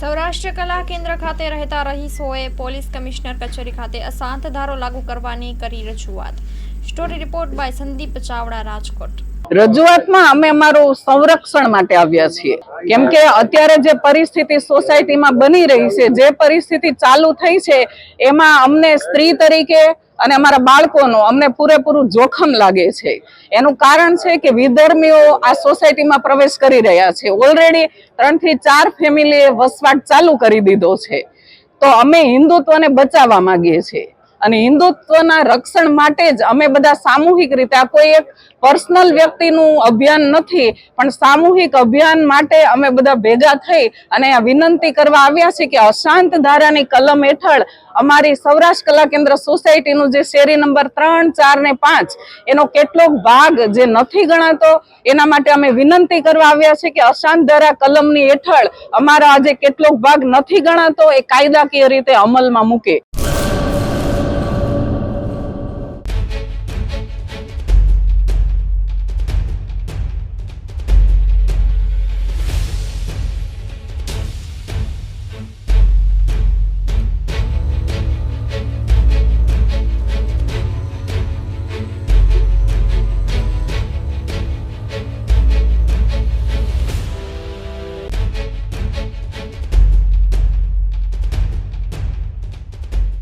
સૌરાષ્ટ્ર કલા કેન્દ્ર ખાતે રહેતા રહીશોએ પોલીસ કમિશનર કચેરી ખાતે અશાંત ધારો લાગુ કરવાની કરી રજૂઆત। Story report by Sandeep Chavda, Rajkot. રજૂઆતમાં અમે અમારું સંરક્ષણ માટે આવ્યા છીએ, કેમ કે અત્યારે જે પરિસ્થિતિ સોસાયટીમાં બની રહી છે, જે પરિસ્થિતિ ચાલુ થઈ છે, એમાં અમને સ્ત્રી તરીકે અને અમારા બાળકોનો અમને પૂરેપૂરું જોખમ લાગે છે। એનું કારણ છે કે વિધર્મીઓ આ સોસાયટીમાં પ્રવેશ કરી રહ્યા છે। ઓલરેડી 3 થી 4 ફેમિલીએ વસવાટ ચાલુ કરી દીધો છે। તો અમે હિન્દુત્વને બચાવવા માંગીએ છીએ અને હિન્દુત્વના રક્ષણ માટે જ અમે બધા સામૂહિક રીતે, આ કોઈ એક પર્સનલ વ્યક્તિનું અભિયાન નથી, પણ સામૂહિક અભિયાન માટે અમે બધા ભેગા થઈ અને આ વિનંતી કરવા આવ્યા છે કે અશાંત ધારાની કલમ હેઠળ અમારી સૌરાષ્ટ્ર કલા કેન્દ્ર સોસાયટીનું જે શેરી નંબર 3, 4 ને 5 એનો કેટલોક ભાગ જે નથી ગણાતો, એના માટે અમે વિનંતી કરવા આવ્યા છે કે અશાંત ધારા કલમની હેઠળ અમારા આજે કેટલોક ભાગ નથી ગણાતો એ કાયદાકીય રીતે અમલમાં મૂકે।